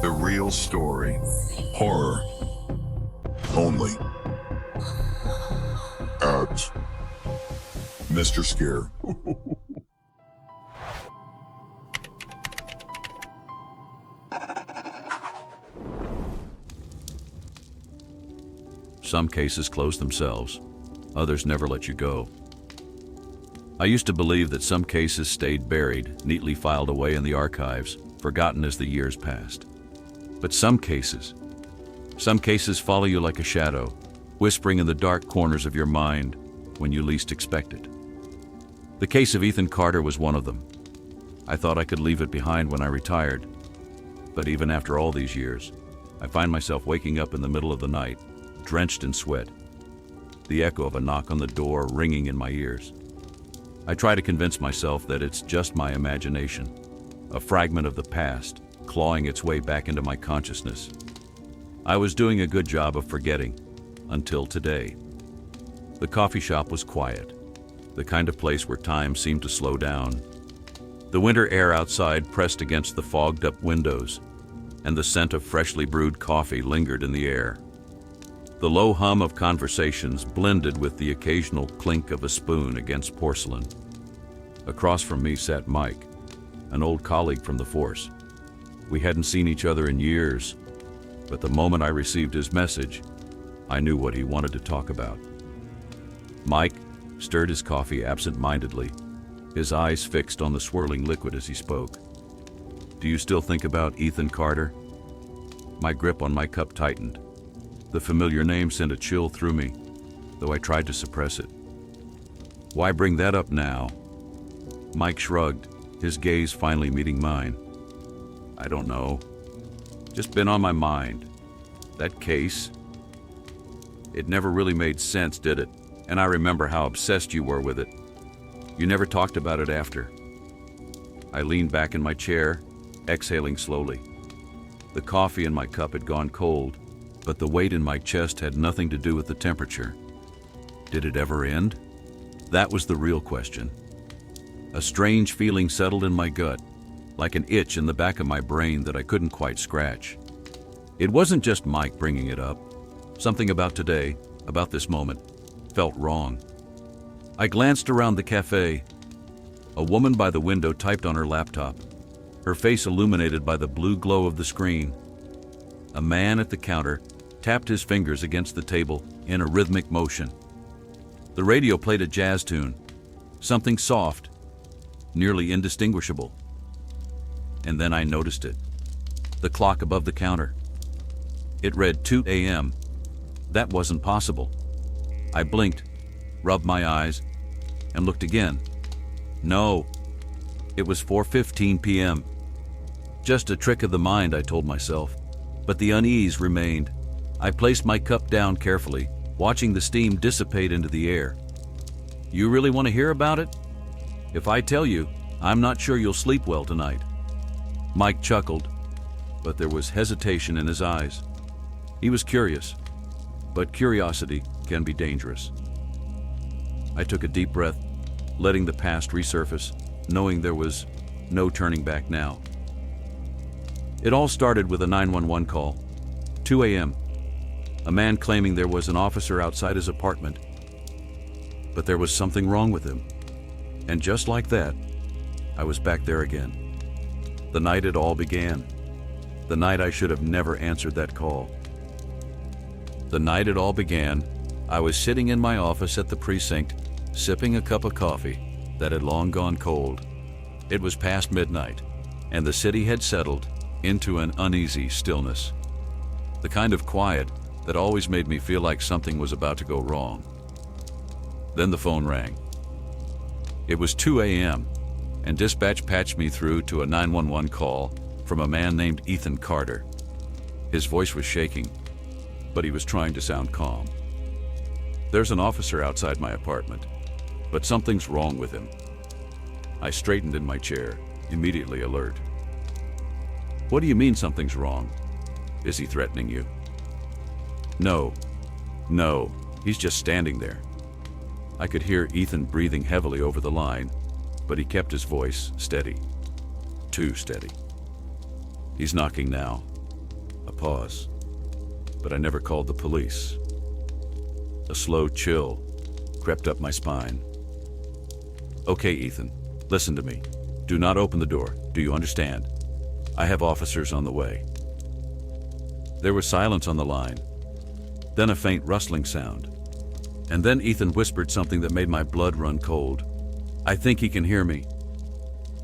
The real story. Horror. Only. At Mr. Scare. Some cases close themselves. Others never let you go. I used to believe that some cases stayed buried, neatly filed away in the archives, forgotten as the years passed. But some cases follow you like a shadow, whispering in the dark corners of your mind when you least expect it. The case of Ethan Carter was one of them. I thought I could leave it behind when I retired. But even after all these years, I find myself waking up in the middle of the night, drenched in sweat, the echo of a knock on the door ringing in my ears. I try to convince myself that it's just my imagination, a fragment of the past clawing its way back into my consciousness. I was doing a good job of forgetting, until today. The coffee shop was quiet, the kind of place where time seemed to slow down. The winter air outside pressed against the fogged-up windows, and the scent of freshly brewed coffee lingered in the air. The low hum of conversations blended with the occasional clink of a spoon against porcelain. Across from me sat Mike, an old colleague from the force. We hadn't seen each other in years, but the moment I received his message, I knew what he wanted to talk about. Mike stirred his coffee absent-mindedly, his eyes fixed on the swirling liquid as he spoke. "Do you still think about Ethan Carter?" My grip on my cup tightened. The familiar name sent a chill through me, though I tried to suppress it. "Why bring that up now?" Mike shrugged, his gaze finally meeting mine. "I don't know. Just been on my mind. That case. It never really made sense, did it? And I remember how obsessed you were with it. You never talked about it after." I leaned back in my chair, exhaling slowly. The coffee in my cup had gone cold, but the weight in my chest had nothing to do with the temperature. Did it ever end? That was the real question. A strange feeling settled in my gut, like an itch in the back of my brain that I couldn't quite scratch. It wasn't just Mike bringing it up. Something about today, about this moment, felt wrong. I glanced around the cafe. A woman by the window typed on her laptop, her face illuminated by the blue glow of the screen. A man at the counter tapped his fingers against the table in a rhythmic motion. The radio played a jazz tune, something soft, nearly indistinguishable. And then I noticed it. The clock above the counter. It read 2 a.m. That wasn't possible. I blinked, rubbed my eyes, and looked again. No, it was 4:15 p.m. Just a trick of the mind, I told myself. But the unease remained. I placed my cup down carefully, watching the steam dissipate into the air. "You really want to hear about it? If I tell you, I'm not sure you'll sleep well tonight." Mike chuckled, but there was hesitation in his eyes. He was curious, but curiosity can be dangerous. I took a deep breath, letting the past resurface, knowing there was no turning back now. It all started with a 911 call. 2 a.m. A man claiming there was an officer outside his apartment. But there was something wrong with him. And just like that, I was back there again. The night it all began. The night I should have never answered that call. The night it all began, I was sitting in my office at the precinct, sipping a cup of coffee that had long gone cold. It was past midnight, and the city had settled into an uneasy stillness. The kind of quiet that always made me feel like something was about to go wrong. Then the phone rang. It was 2 a.m., and dispatch patched me through to a 911 call from a man named Ethan Carter. His voice was shaking, but he was trying to sound calm. "There's an officer outside my apartment, but something's wrong with him." I straightened in my chair, immediately alert. "What do you mean something's wrong? Is he threatening you?" No, he's just standing there." I could hear Ethan breathing heavily over the line, but he kept his voice steady. Too steady. "He's knocking now. pause, but I never called the police. A slow chill crept up my spine. Okay, Ethan, listen to me. Do not open the door. Do you understand? I have officers on the way. There was silence on the line, then a faint rustling sound. And then Ethan whispered something that made my blood run cold. I think he can hear me.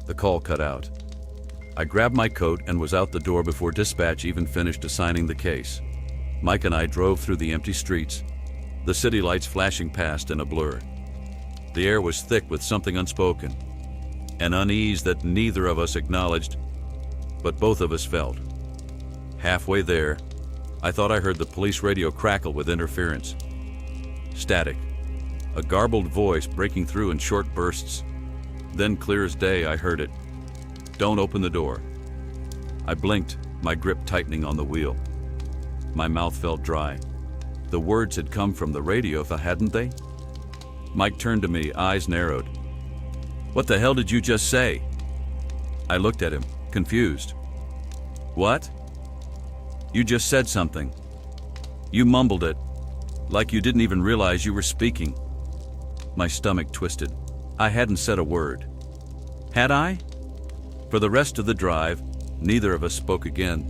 The call cut out. I grabbed my coat and was out the door before dispatch even finished assigning the case. Mike and I drove through the empty streets, the city lights flashing past in a blur. The air was thick with something unspoken, an unease that neither of us acknowledged, but both of us felt. Halfway there, I thought I heard the police radio crackle with interference. Static, a garbled voice breaking through in short bursts. Then, clear as day, I heard it. Don't open the door. I blinked, my grip tightening on the wheel. My mouth felt dry. The words had come from the radio, hadn't they? Mike turned to me, eyes narrowed. What the hell did you just say? I looked at him, confused. What? You just said something. You mumbled it, like you didn't even realize you were speaking. My stomach twisted. I hadn't said a word. Had I? For the rest of the drive, neither of us spoke again.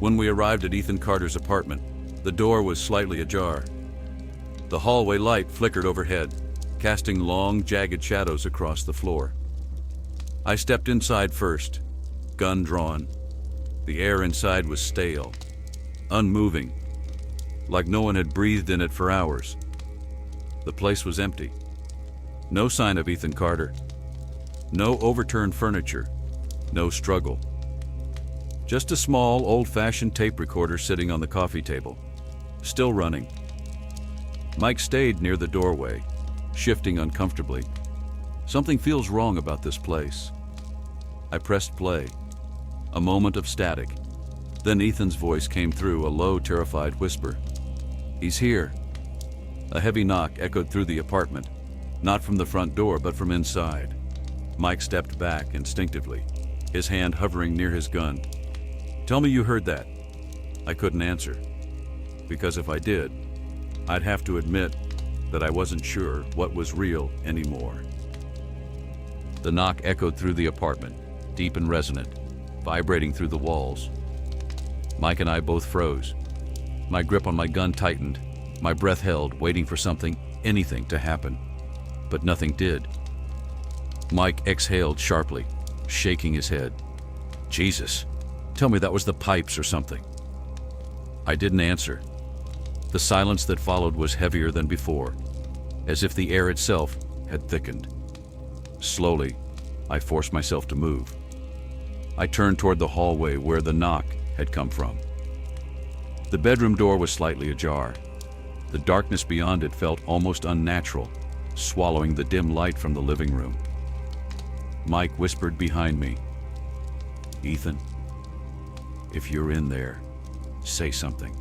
When we arrived at Ethan Carter's apartment, the door was slightly ajar. The hallway light flickered overhead, casting long, jagged shadows across the floor. I stepped inside first, gun drawn. The air inside was stale, unmoving, like no one had breathed in it for hours. The place was empty. No sign of Ethan Carter. No overturned furniture. No struggle. Just a small, old-fashioned tape recorder sitting on the coffee table, still running. Mike stayed near the doorway, shifting uncomfortably. Something feels wrong about this place. I pressed play. A moment of static. Then Ethan's voice came through, a low, terrified whisper. He's here. A heavy knock echoed through the apartment, not from the front door, but from inside. Mike stepped back instinctively, his hand hovering near his gun. Tell me you heard that. I couldn't answer, because if I did, I'd have to admit that I wasn't sure what was real anymore. The knock echoed through the apartment, deep and resonant, vibrating through the walls. Mike and I both froze. My grip on my gun tightened, my breath held, waiting for something, anything to happen. But nothing did. Mike exhaled sharply, shaking his head. Jesus, tell me that was the pipes or something. I didn't answer. The silence that followed was heavier than before, as if the air itself had thickened. Slowly, I forced myself to move. I turned toward the hallway where the knock had come from. The bedroom door was slightly ajar. The darkness beyond it felt almost unnatural, swallowing the dim light from the living room. Mike whispered behind me, Ethan, if you're in there, say something.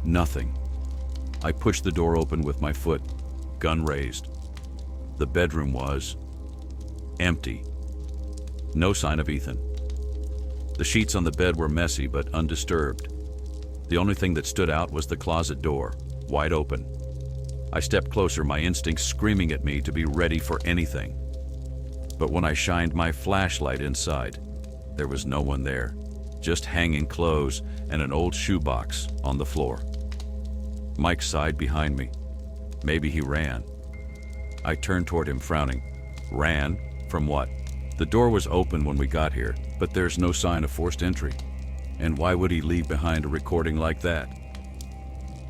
Nothing. I pushed the door open with my foot, gun raised. The bedroom was empty. No sign of Ethan. The sheets on the bed were messy but undisturbed. The only thing that stood out was the closet door, wide open. I stepped closer, my instincts screaming at me to be ready for anything. But when I shined my flashlight inside, there was no one there, just hanging clothes and an old shoebox on the floor. Mike sighed behind me. Maybe he ran. I turned toward him, frowning. Ran? From what? The door was open when we got here, but there's no sign of forced entry. And why would he leave behind a recording like that?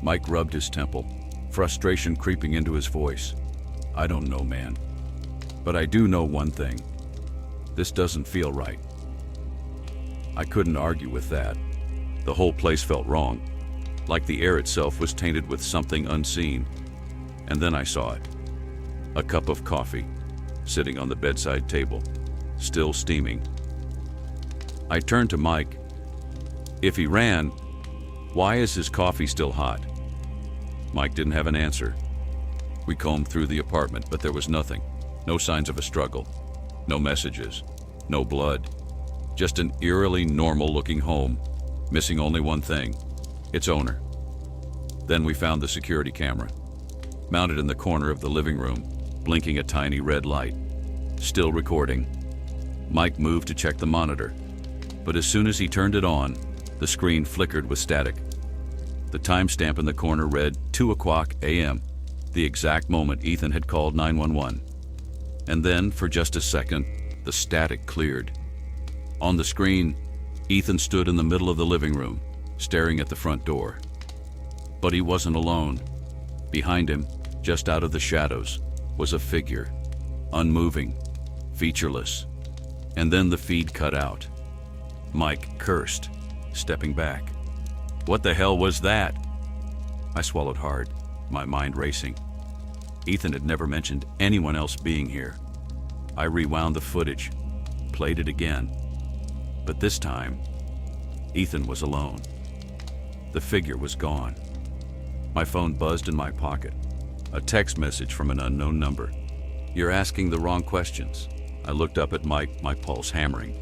Mike rubbed his temple, frustration creeping into his voice. I don't know, man. But I do know one thing. This doesn't feel right. I couldn't argue with that. The whole place felt wrong, like the air itself was tainted with something unseen. And then I saw it. A cup of coffee, sitting on the bedside table, still steaming. I turned to Mike. If he ran, why is his coffee still hot? Mike didn't have an answer. We combed through the apartment, but there was nothing. No signs of a struggle. No messages. No blood. Just an eerily normal-looking home, missing only one thing, its owner. Then we found the security camera, mounted in the corner of the living room, blinking a tiny red light. Still recording. Mike moved to check the monitor, but as soon as he turned it on, the screen flickered with static. The timestamp in the corner read 2:00 a.m., the exact moment Ethan had called 911. And then, for just a second, the static cleared. On the screen, Ethan stood in the middle of the living room, staring at the front door. But he wasn't alone. Behind him, just out of the shadows, was a figure, unmoving, featureless. And then the feed cut out. Mike cursed, stepping back. What the hell was that? I swallowed hard, my mind racing. Ethan had never mentioned anyone else being here. I rewound the footage, played it again. But this time, Ethan was alone. The figure was gone. My phone buzzed in my pocket. A text message from an unknown number. You're asking the wrong questions. I looked up at Mike, my pulse hammering.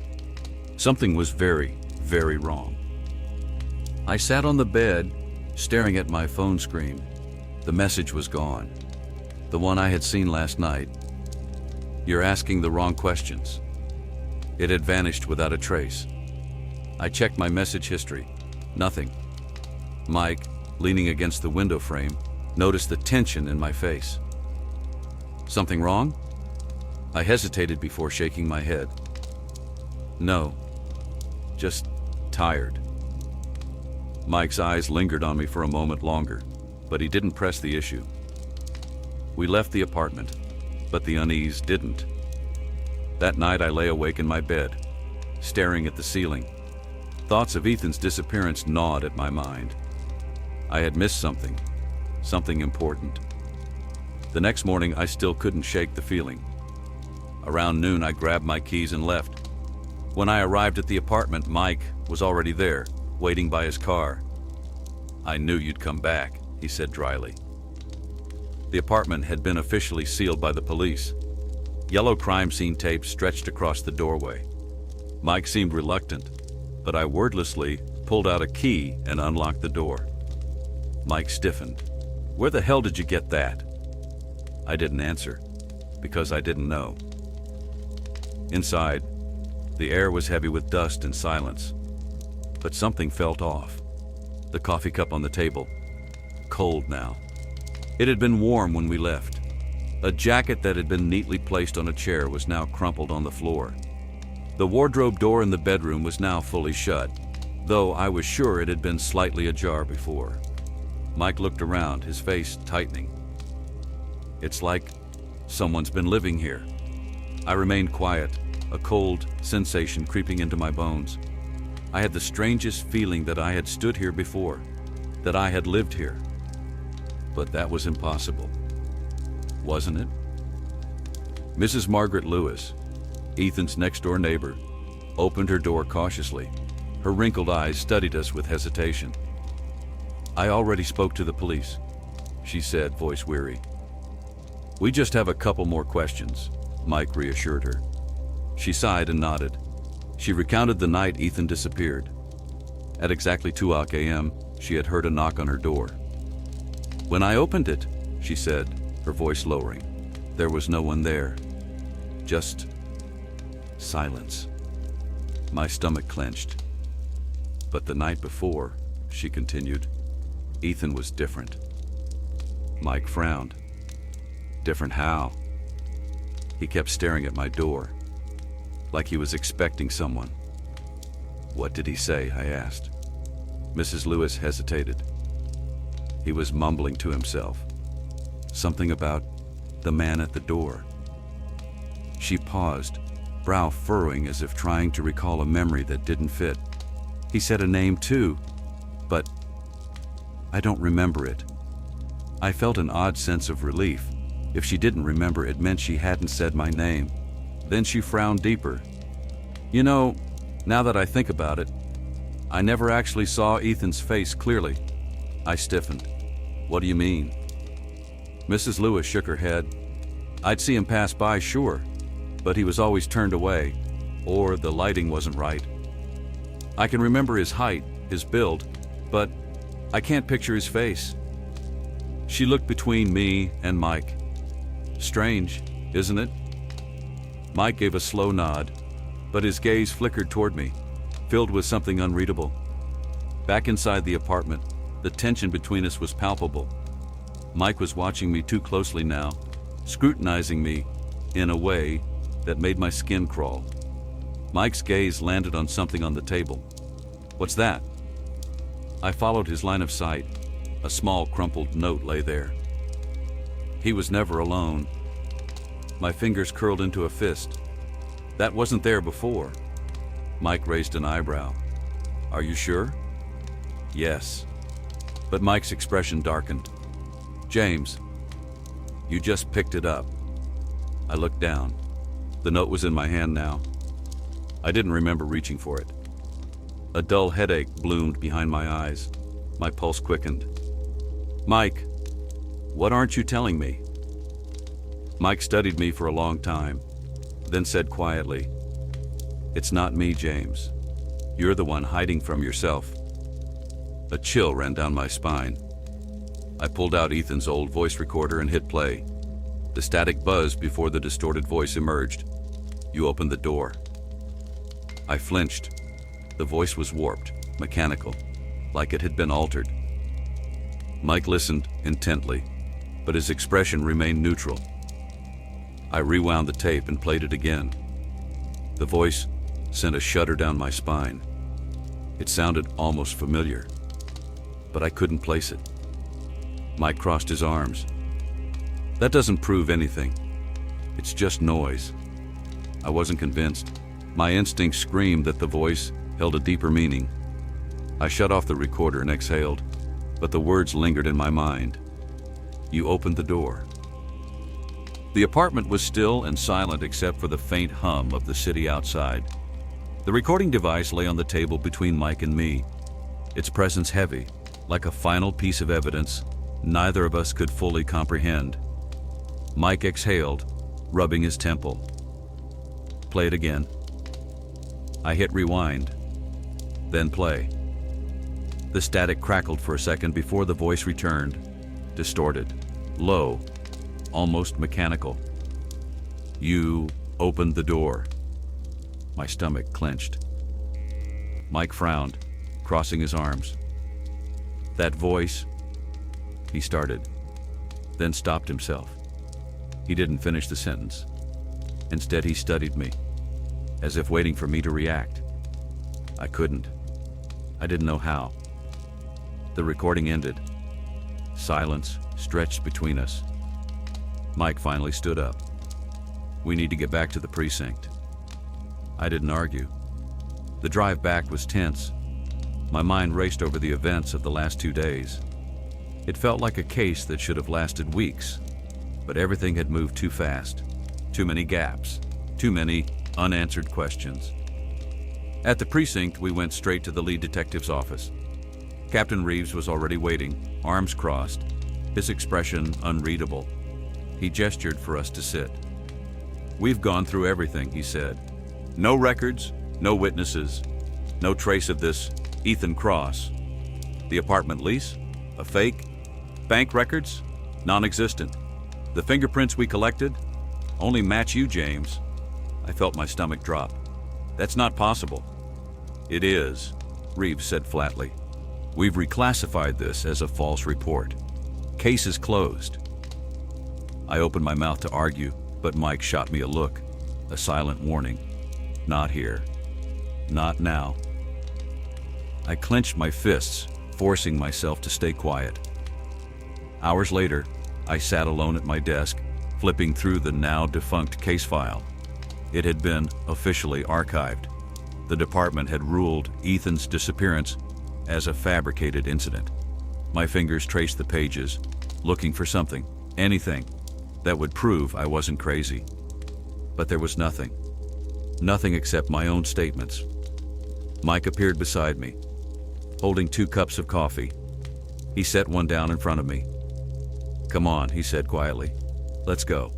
Something was very, very wrong. I sat on the bed, staring at my phone screen. The message was gone. The one I had seen last night. You're asking the wrong questions. It had vanished without a trace. I checked my message history. Nothing. Mike, leaning against the window frame, noticed the tension in my face. Something wrong? I hesitated before shaking my head. No, just tired. Mike's eyes lingered on me for a moment longer, but he didn't press the issue. We left the apartment, but the unease didn't. That night I lay awake in my bed, staring at the ceiling. Thoughts of Ethan's disappearance gnawed at my mind. I had missed something, something important. The next morning I still couldn't shake the feeling. Around noon I grabbed my keys and left. When I arrived at the apartment, Mike was already there, waiting by his car. I knew you'd come back, he said dryly. The apartment had been officially sealed by the police. Yellow crime scene tape stretched across the doorway. Mike seemed reluctant, but I wordlessly pulled out a key and unlocked the door. Mike stiffened. Where the hell did you get that? I didn't answer, because I didn't know. Inside, the air was heavy with dust and silence, but something felt off. The coffee cup on the table, cold now. It had been warm when we left. A jacket that had been neatly placed on a chair was now crumpled on the floor. The wardrobe door in the bedroom was now fully shut, though I was sure it had been slightly ajar before. Mike looked around, his face tightening. It's like someone's been living here. I remained quiet, a cold sensation creeping into my bones. I had the strangest feeling that I had stood here before, that I had lived here. But that was impossible, wasn't it? Mrs. Margaret Lewis, Ethan's next-door neighbor, opened her door cautiously. Her wrinkled eyes studied us with hesitation. I already spoke to the police, she said, voice weary. We just have a couple more questions, Mike reassured her. She sighed and nodded. She recounted the night Ethan disappeared. At exactly 2:00 a.m., she had heard a knock on her door. When I opened it, she said, her voice lowering, there was no one there. Just silence. My stomach clenched. But the night before, she continued, Ethan was different. Mike frowned. Different how? He kept staring at my door, like he was expecting someone. What did he say? I asked. Mrs. Lewis hesitated. He was mumbling to himself. Something about the man at the door. She paused, brow furrowing as if trying to recall a memory that didn't fit. He said a name too, but I don't remember it. I felt an odd sense of relief. If she didn't remember, it meant she hadn't said my name. Then she frowned deeper. You know, now that I think about it, I never actually saw Ethan's face clearly. I stiffened. What do you mean? Mrs. Lewis shook her head. I'd see him pass by, sure, but he was always turned away, or the lighting wasn't right. I can remember his height, his build, but I can't picture his face. She looked between me and Mike. Strange, isn't it? Mike gave a slow nod, but his gaze flickered toward me, filled with something unreadable. Back inside the apartment, the tension between us was palpable. Mike was watching me too closely now, scrutinizing me in a way that made my skin crawl. Mike's gaze landed on something on the table. "What's that?" I followed his line of sight. A small crumpled note lay there. He was never alone. My fingers curled into a fist. That wasn't there before. Mike raised an eyebrow. "Are you sure?" "Yes." But Mike's expression darkened. "James, you just picked it up." I looked down. The note was in my hand now. I didn't remember reaching for it. A dull headache bloomed behind my eyes. My pulse quickened. "Mike, what aren't you telling me?" Mike studied me for a long time, then said quietly, "It's not me, James. You're the one hiding from yourself." A chill ran down my spine. I pulled out Ethan's old voice recorder and hit play. The static buzzed before the distorted voice emerged. "You opened the door." I flinched. The voice was warped, mechanical, like it had been altered. Mike listened intently, but his expression remained neutral. I rewound the tape and played it again. The voice sent a shudder down my spine. It sounded almost familiar, but I couldn't place it. Mike crossed his arms. "That doesn't prove anything. It's just noise." I wasn't convinced. My instinct screamed that the voice held a deeper meaning. I shut off the recorder and exhaled, but the words lingered in my mind. "You opened the door." The apartment was still and silent except for the faint hum of the city outside. The recording device lay on the table between Mike and me, its presence heavy, like a final piece of evidence neither of us could fully comprehend. Mike exhaled, rubbing his temple. "Play it again." I hit rewind, then play. The static crackled for a second before the voice returned, distorted, low, almost mechanical. "You opened the door." My stomach clenched. Mike frowned, crossing his arms. "That voice," he started, then stopped himself. He didn't finish the sentence. Instead, he studied me, as if waiting for me to react. I couldn't. I didn't know how. The recording ended. Silence stretched between us. Mike finally stood up. "We need to get back to the precinct." I didn't argue. The drive back was tense. My mind raced over the events of the last 2 days. It felt like a case that should have lasted weeks, but everything had moved too fast. Too many gaps. Too many unanswered questions. At the precinct, we went straight to the lead detective's office. Captain Reeves was already waiting, arms crossed, his expression unreadable. He gestured for us to sit. "We've gone through everything," he said. "No records, no witnesses, no trace of this Ethan Cross. The apartment lease? A fake? Bank records? Non-existent. The fingerprints we collected? Only match you, James." I felt my stomach drop. "That's not possible." "It is," Reeves said flatly. "We've reclassified this as a false report. Case is closed." I opened my mouth to argue, but Mike shot me a look, a silent warning. "Not here. Not now." I clenched my fists, forcing myself to stay quiet. Hours later, I sat alone at my desk, flipping through the now-defunct case file. It had been officially archived. The department had ruled Ethan's disappearance as a fabricated incident. My fingers traced the pages, looking for something, anything, that would prove I wasn't crazy. But there was nothing. Nothing except my own statements. Mike appeared beside me, holding 2 cups of coffee. He set one down in front of me. "Come on," he said quietly. "Let's go."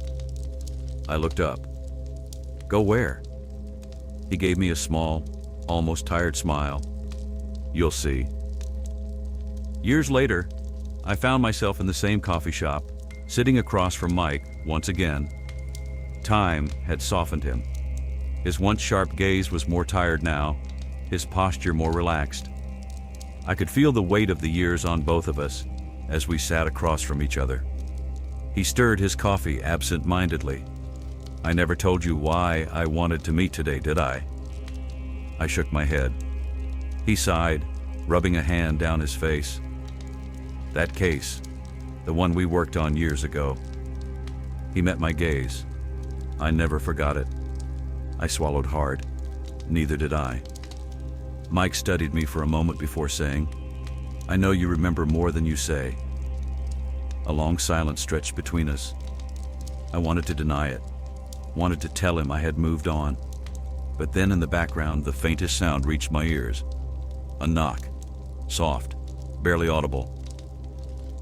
I looked up. "Go where?" He gave me a small, almost tired smile. You'll see. Years later, I found myself in the same coffee shop, sitting across from Mike once again. Time had softened him. His once sharp gaze was more tired now, his posture more relaxed. I could feel the weight of the years on both of us as we sat across from each other. He stirred his coffee absent-mindedly. I never told you why I wanted to meet today, did I? I shook my head. He sighed, rubbing a hand down his face. That case, the one we worked on years ago. He met my gaze. I never forgot it. I swallowed hard. Neither did I. Mike studied me for a moment before saying, "I know you remember more than you say." A long silence stretched between us. I wanted to deny it, wanted to tell him I had moved on. But then in the background, the faintest sound reached my ears. A knock, soft, barely audible.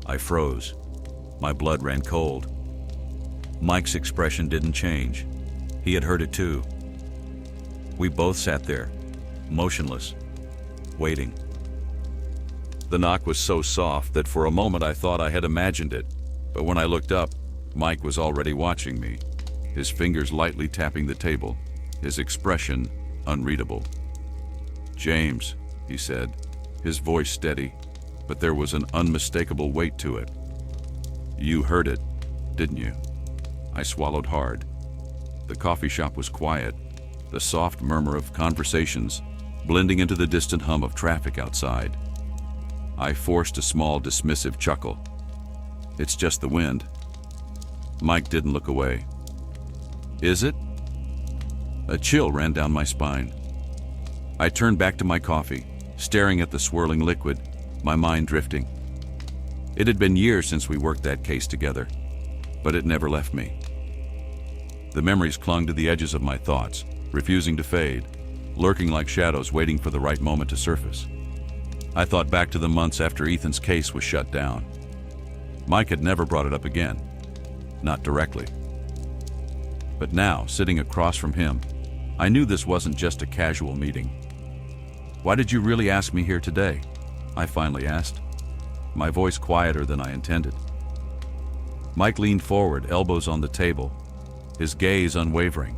I froze. My blood ran cold. Mike's expression didn't change. He had heard it too. We both sat there, motionless, waiting. The knock was so soft that for a moment I thought I had imagined it, but when I looked up, Mike was already watching me, his fingers lightly tapping the table, his expression unreadable. "James," he said, his voice steady, but there was an unmistakable weight to it. "You heard it, didn't you?" I swallowed hard. The coffee shop was quiet, the soft murmur of conversations blending into the distant hum of traffic outside. I forced a small dismissive chuckle. "It's just the wind." Mike didn't look away. "Is it?" A chill ran down my spine. I turned back to my coffee, staring at the swirling liquid, my mind drifting. It had been years since we worked that case together, but it never left me. The memories clung to the edges of my thoughts, refusing to fade, lurking like shadows waiting for the right moment to surface. I thought back to the months after Ethan's case was shut down. Mike had never brought it up again, not directly. But now, sitting across from him, I knew this wasn't just a casual meeting. "Why did you really ask me here today?" I finally asked, my voice quieter than I intended. Mike leaned forward, elbows on the table, his gaze unwavering.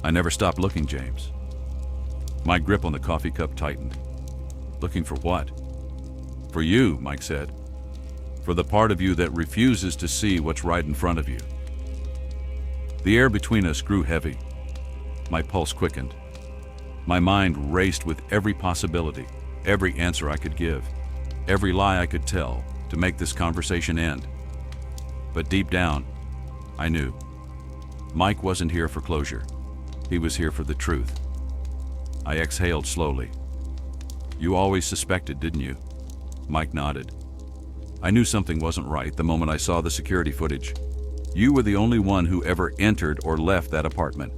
"I never stopped looking, James." My grip on the coffee cup tightened. "Looking for what?" "For you," Mike said. "For the part of you that refuses to see what's right in front of you." The air between us grew heavy. My pulse quickened. My mind raced with every possibility, every answer I could give, every lie I could tell to make this conversation end. But deep down, I knew. Mike wasn't here for closure. He was here for the truth. I exhaled slowly. "You always suspected, didn't you?" Mike nodded. "I knew something wasn't right the moment I saw the security footage. You were the only one who ever entered or left that apartment.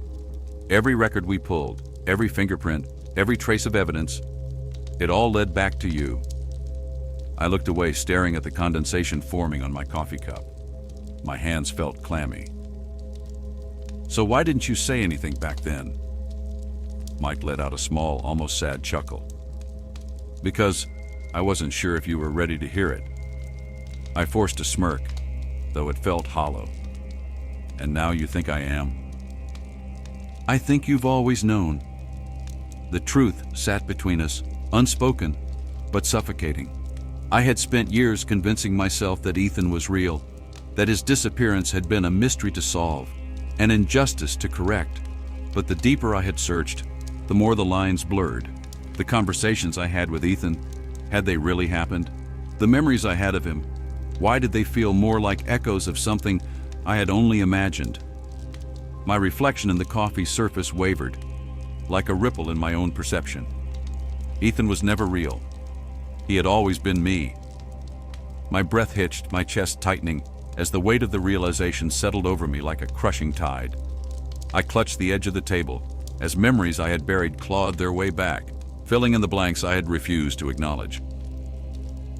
Every record we pulled, every fingerprint, every trace of evidence, it all led back to you." I looked away, staring at the condensation forming on my coffee cup. My hands felt clammy. "So why didn't you say anything back then?" Mike let out a small, almost sad chuckle. "Because I wasn't sure if you were ready to hear it." I forced a smirk, though it felt hollow. "And now you think I am?" "I think you've always known." The truth sat between us, unspoken, but suffocating. I had spent years convincing myself that Ethan was real, that his disappearance had been a mystery to solve, an injustice to correct. But the deeper I had searched, the more the lines blurred. The conversations I had with Ethan, had they really happened? The memories I had of him, why did they feel more like echoes of something I had only imagined? My reflection in the coffee surface wavered, like a ripple in my own perception. Ethan was never real. He had always been me. My breath hitched, my chest tightening, as the weight of the realization settled over me like a crushing tide. I clutched the edge of the table, as memories I had buried clawed their way back, filling in the blanks I had refused to acknowledge.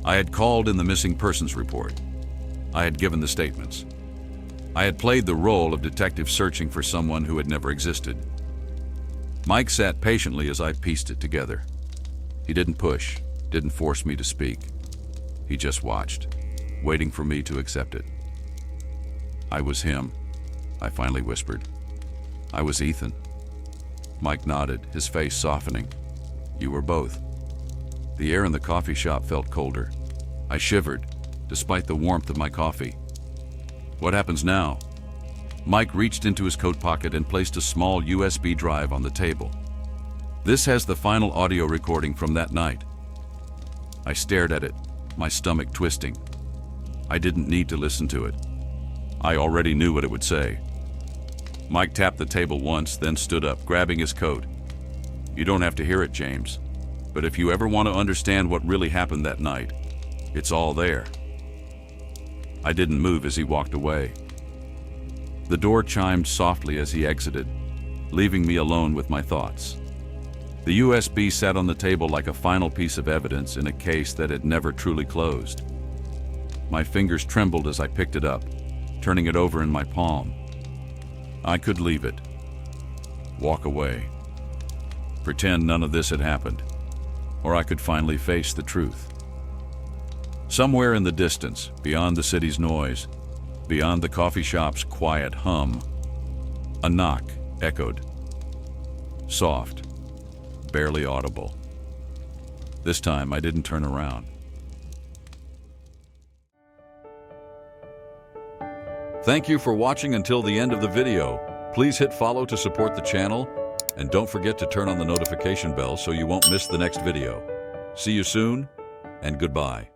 I had called in the missing persons report. I had given the statements. I had played the role of detective searching for someone who had never existed. Mike sat patiently as I pieced it together. He didn't push, didn't force me to speak. He just watched, waiting for me to accept it. I was him, I finally whispered. I was Ethan. Mike nodded, his face softening. You were both. The air in the coffee shop felt colder. I shivered, despite the warmth of my coffee. What happens now? Mike reached into his coat pocket and placed a small USB drive on the table. This has the final audio recording from that night. I stared at it, my stomach twisting. I didn't need to listen to it. I already knew what it would say. Mike tapped the table once, then stood up, grabbing his coat. You don't have to hear it, James. But if you ever want to understand what really happened that night, it's all there. I didn't move as he walked away. The door chimed softly as he exited, leaving me alone with my thoughts. The USB sat on the table like a final piece of evidence in a case that had never truly closed. My fingers trembled as I picked it up, turning it over in my palm. I could leave it, walk away, pretend none of this had happened, or I could finally face the truth. Somewhere in the distance, beyond the city's noise, beyond the coffee shop's quiet hum, a knock echoed. Soft, barely audible. This time I didn't turn around. Thank you for watching until the end of the video. Please hit follow to support the channel, and don't forget to turn on the notification bell so you won't miss the next video. See you soon, and goodbye.